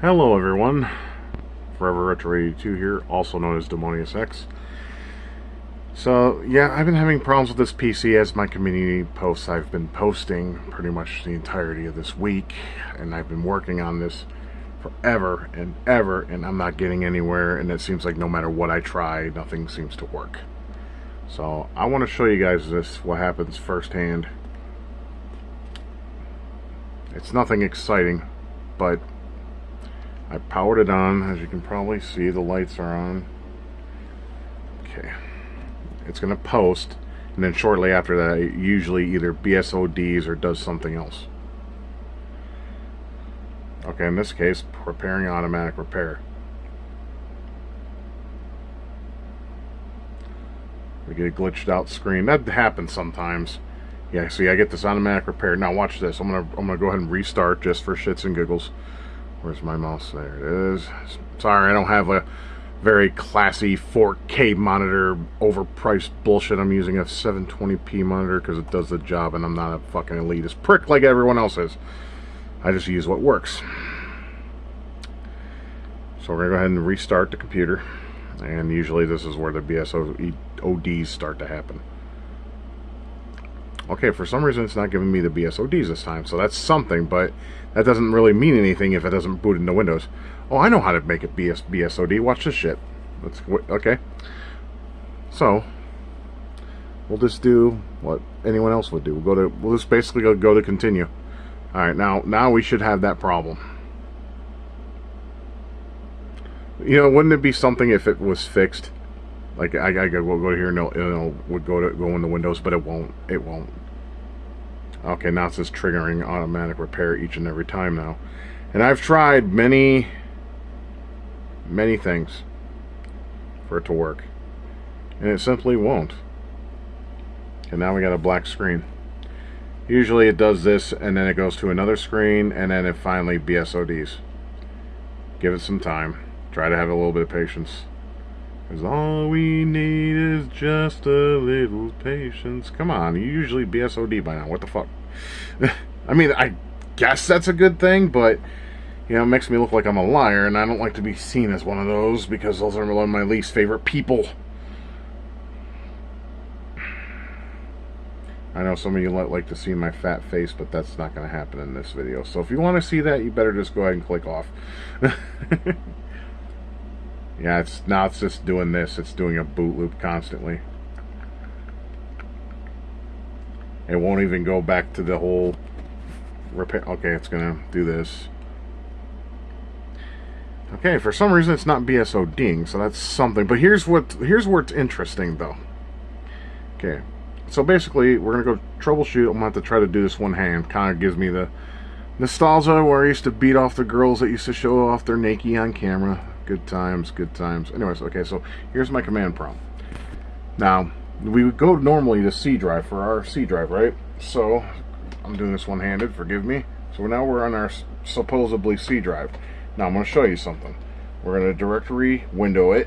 Hello everyone, Forever Retro 82 here, also known as Demonius X. So yeah, I've been having problems with this PC as my community posts I've been posting pretty much the entirety of this week, and I've been working on this forever and ever, and I'm not getting anywhere, and it seems like no matter what I try, nothing seems to work. So I want to show you guys what happens firsthand. It's nothing exciting, but I powered it on. As you can probably see, the lights are on. Okay. It's going to post, and then shortly after that, it usually either BSODs or does something else. Okay, in this case, preparing automatic repair. We get a glitched out screen. That happens sometimes. Yeah, see, I get this automatic repair. Now watch this. I'm gonna go ahead and restart just for shits and giggles. Where's my mouse? There it is. Sorry, I don't have a very classy 4K monitor, overpriced bullshit. I'm using a 720p monitor because it does the job, and I'm not a fucking elitist prick like everyone else is. I just use what works. So we're going to go ahead and restart the computer, and usually this is where the BSODs start to happen. Okay, for some reason it's not giving me the BSODs this time, so that's something, but that doesn't really mean anything if it doesn't boot into Windows. Oh, I know how to make it BSOD. Watch this shit. Okay. So, we'll just do what anyone else would do. We'll just basically go to continue. Alright, now we should have that problem. You know, wouldn't it be something if it was fixed? Like we'll go here and it would go into Windows, but it won't. It won't. Okay, now it's just triggering automatic repair each and every time now, and I've tried many things for it to work, and it simply won't. And now we got a black screen. Usually it does this, and then it goes to another screen, and then it finally BSODs. Give it some time. Try to have a little bit of patience. Because all we need is just a little patience. Come on, you usually BSOD by now. What the fuck? I mean, I guess that's a good thing, but, you know, it makes me look like I'm a liar, and I don't like to be seen as one of those, because those are one of my least favorite people. I know some of you like to see my fat face, but that's not going to happen in this video. So if you want to see that, you better just go ahead and click off. Yeah, now it's just doing this. It's doing a boot loop constantly. It won't even go back to the whole repair. Okay, it's gonna do this. Okay, for some reason it's not BSODing, so that's something. But here's where it's interesting, though. Okay, so basically we're gonna go troubleshoot. I'm gonna have to try to do this one hand. Kind of gives me the nostalgia where I used to beat off the girls that used to show off their naked on camera. Good times, good times. Anyways, okay, so here's my command prompt. Now, we would go normally to C drive for our C drive, right? So, I'm doing this one-handed, forgive me. So now we're on our supposedly C drive. Now, I'm going to show you something. We're going to directory window it.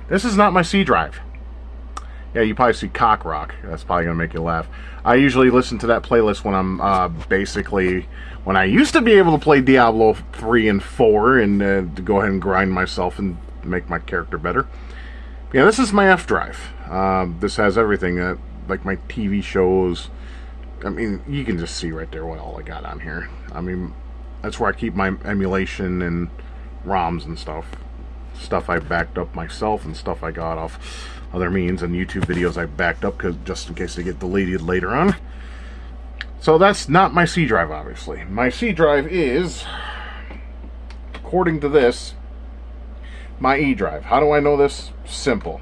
This is not my C drive. Yeah, you probably see Cock Rock. That's probably going to make you laugh. I usually listen to that playlist when I'm basically... When I used to be able to play Diablo 3 and 4 and to go ahead and grind myself and make my character better. Yeah, this is my F drive. This has everything, like my TV shows. I mean, you can just see right there what all I got on here. I mean, that's where I keep my emulation and ROMs and stuff. Stuff I backed up myself and stuff I got off other means, and YouTube videos I backed up just in case they get deleted later on. So that's not my C drive, obviously. My C drive is, according to this, my E drive. How do I know this? Simple.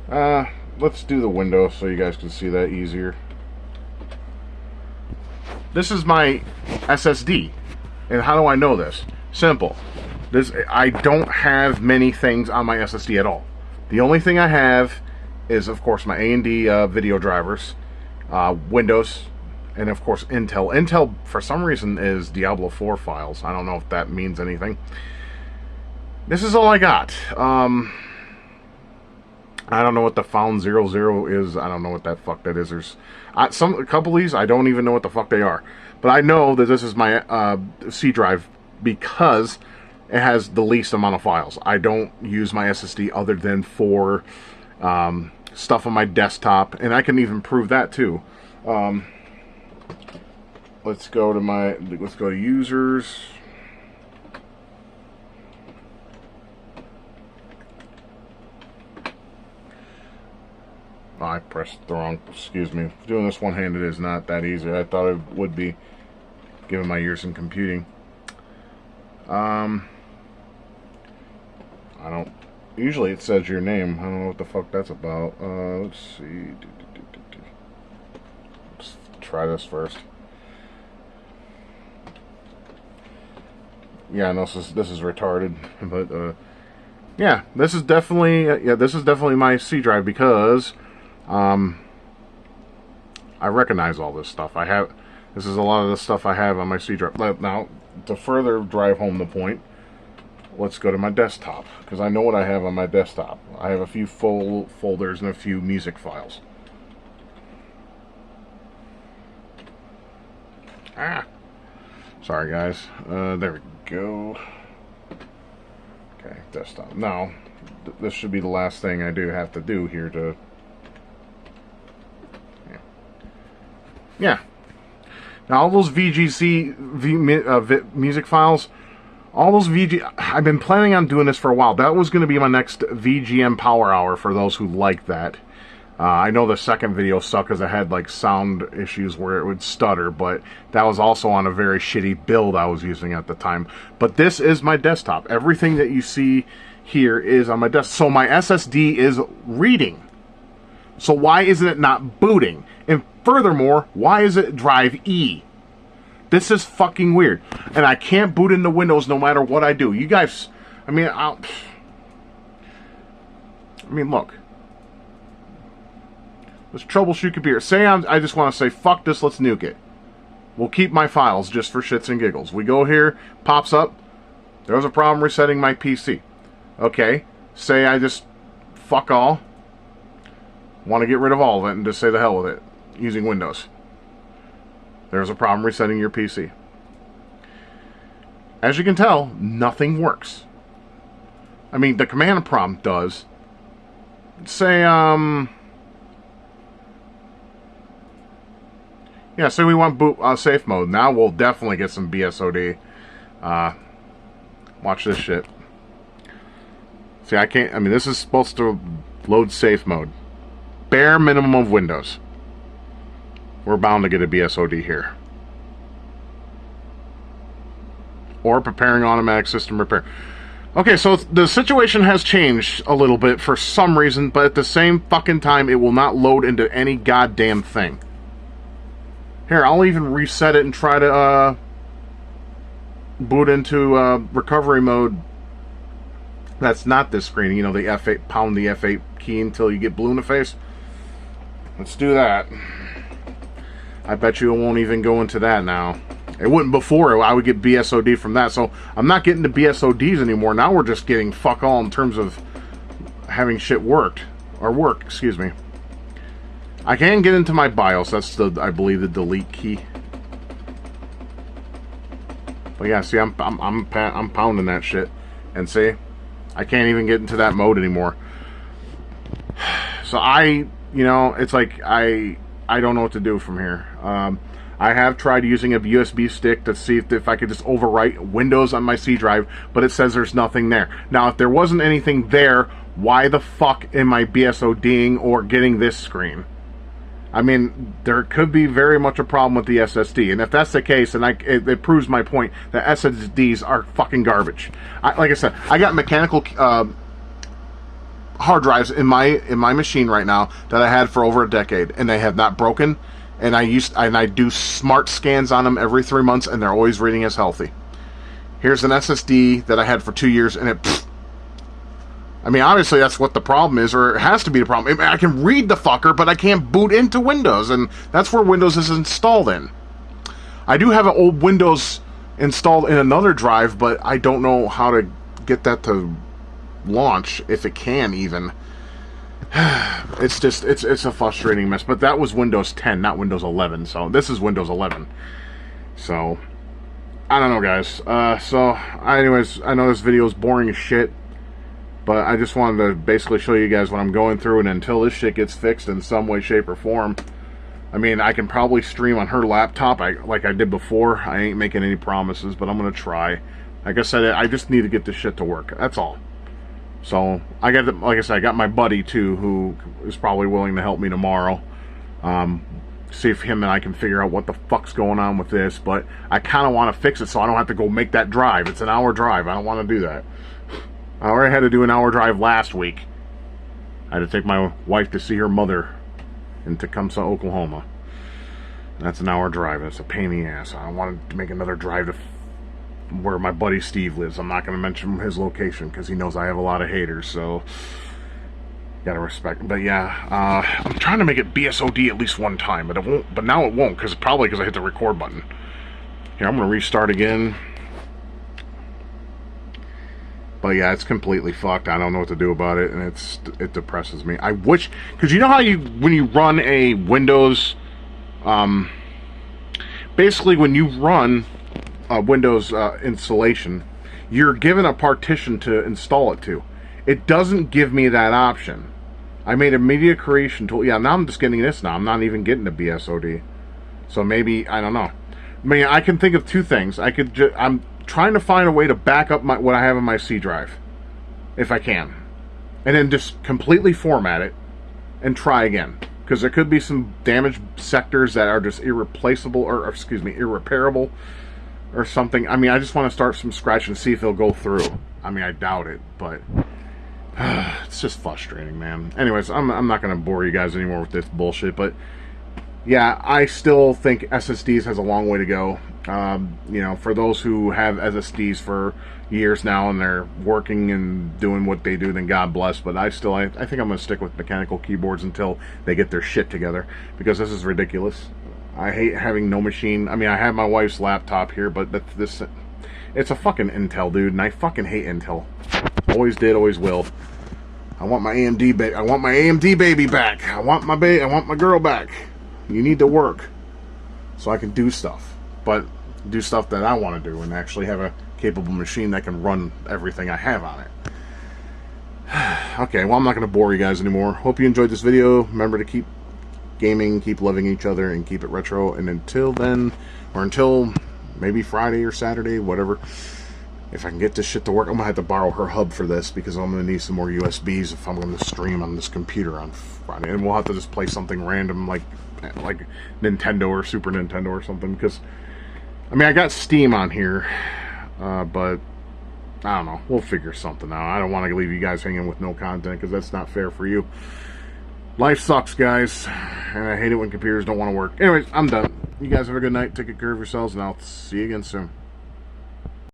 Let's do the window so you guys can see that easier. This is my SSD. And how do I know this? Simple. I don't have many things on my SSD at all. The only thing I have is, of course, my A&D video drivers, Windows, and of course Intel. Intel, for some reason, is Diablo 4 files. I don't know if that means anything. This is all I got. I don't know what the found 00 is. I don't know what that fuck that is. There's a couple of these I don't even know what the fuck they are. But I know that this is my C drive because it has the least amount of files. I don't use my SSD other than for stuff on my desktop, and I can even prove that too. Let's go to users. I pressed the wrong, excuse me. Doing this one-handed is not that easy. I thought it would be, given my years in computing. I don't, usually it says your name. I don't know what the fuck that's about. Let's see. Let's try this first. Yeah, no, this is retarded. But, yeah, this is definitely my C drive because I recognize all this stuff. This is a lot of the stuff I have on my C drive. Now, to further drive home the point, let's go to my desktop, because I know what I have on my desktop. I have a few folders and a few music files. Sorry guys. There we go. Okay, desktop. Now, this should be the last thing I do have to do here to... Yeah. Now all those music files, all those I've been planning on doing this for a while. That was going to be my next VGM Power Hour for those who like that. I know the second video sucked because I had like sound issues where it would stutter, but that was also on a very shitty build I was using at the time. But this is my desktop. Everything that you see here is on my desktop. So my SSD is reading. So why isn't it not booting? And furthermore, why is it drive E? This is fucking weird. And I can't boot into Windows no matter what I do. You guys, I mean, look. Let's troubleshoot computer. Say I just want to say, fuck this, let's nuke it. We'll keep my files just for shits and giggles. We go here, pops up. There was a problem resetting my PC. Okay, say I just, fuck all. Want to get rid of all of it and just say the hell with it. Using Windows. There's a problem resetting your PC. As you can tell, nothing works. I mean, the command prompt does. Say, yeah, say we want boot safe mode. Now we'll definitely get some BSOD. Watch this shit. See, I can't, I mean, this is supposed to load safe mode. Bare minimum of Windows. We're bound to get a BSOD here. Or preparing automatic system repair. Okay, so the situation has changed a little bit for some reason, but at the same fucking time, it will not load into any goddamn thing. Here, I'll even reset it and try to boot into recovery mode. That's not this screen. You know, the F8, pound the F8 key until you get blue in the face. Let's do that. I bet you it won't even go into that now. It wouldn't before. I would get BSOD from that. So I'm not getting the BSODs anymore. Now we're just getting fuck all in terms of having shit worked. Or work, excuse me. I can get into my BIOS. That's the, I believe, the delete key. But yeah, see, I'm pounding that shit. And see, I can't even get into that mode anymore. So you know, it's like I don't know what to do from here. I have tried using a USB stick to see if I could just overwrite Windows on my C drive, but it says there's nothing there. Now, if there wasn't anything there, why the fuck am I BSODing or getting this screen? I mean, there could be very much a problem with the SSD, and if that's the case, then it proves my point that SSDs are fucking garbage. Like I said, I got mechanical hard drives in my machine right now that I had for over a decade, and they have not broken. And I do smart scans on them every 3 months, and they're always reading as healthy. Here's an SSD that I had for 2 years, and I mean, obviously that's what the problem is, or it has to be the problem. I can read the fucker, but I can't boot into Windows, and that's where Windows is installed in. I do have an old Windows installed in another drive, but I don't know how to get that to launch, if it can even. It's just, it's a frustrating mess. But that was Windows 10, not Windows 11. So this is Windows 11. So, I don't know, guys. Anyways, I know this video is boring as shit. But I just wanted to basically show you guys what I'm going through. And until this shit gets fixed in some way, shape, or form, I mean, I can probably stream on her laptop like I did before. I ain't making any promises, but I'm going to try. Like I said, I just need to get this shit to work. That's all. So, like I said, I got my buddy, too, who is probably willing to help me tomorrow. See if him and I can figure out what the fuck's going on with this. But I kind of want to fix it so I don't have to go make that drive. It's an hour drive. I don't want to do that. I already had to do an hour drive last week. I had to take my wife to see her mother in Tecumseh, Oklahoma. That's an hour drive. It's a pain in the ass. I don't want to make another drive to where my buddy Steve lives. I'm not going to mention his location because he knows I have a lot of haters, so gotta respect. But yeah, I'm trying to make it BSOD at least one time, but it won't. But now it won't because probably because I hit the record button. Here, I'm going to restart again. But yeah, it's completely fucked. I don't know what to do about it, and it depresses me. I wish, because you know how when you run a Windows, basically when you run Windows installation, you're given a partition to install it to. It doesn't give me that option. I made a media creation tool. Yeah, now I'm just getting this now. I'm not even getting the BSOD. So maybe, I don't know. I mean, I can think of two things. I'm trying to find a way to back up what I have in my C drive, if I can. And then just completely format it and try again. Because there could be some damaged sectors that are just irreplaceable, or excuse me, irreparable, or something. I mean, I just want to start from scratch and see if it'll go through. I mean, I doubt it, but it's just frustrating, man. Anyways, I'm not going to bore you guys anymore with this bullshit, but yeah, I still think SSDs has a long way to go. You know, for those who have SSDs for years now and they're working and doing what they do, then God bless. But I think I'm going to stick with mechanical keyboards until they get their shit together, because this is ridiculous. I hate having no machine. I mean, I have my wife's laptop here, but it's a fucking Intel, dude, and I fucking hate Intel. Always did, always will. I want my AMD baby. I want my AMD baby back. I want my girl back. You need to work so I can do stuff, but do stuff that I want to do and actually have a capable machine that can run everything I have on it. Okay, well, I'm not going to bore you guys anymore. Hope you enjoyed this video. Remember to keep gaming, keep loving each other, and keep it retro. And until then, or until maybe Friday or Saturday, whatever, if I can get this shit to work, I'm going to have to borrow her hub for this, because I'm going to need some more USBs if I'm going to stream on this computer on Friday. And we'll have to just play something random like Nintendo or Super Nintendo or something, because I mean, I got Steam on here, but I don't know, we'll figure something out. I don't want to leave you guys hanging with no content, because that's not fair for you. Life sucks, guys, and I hate it when computers don't want to work. Anyways, I'm done. You guys have a good night, take good care of yourselves, and I'll see you again soon.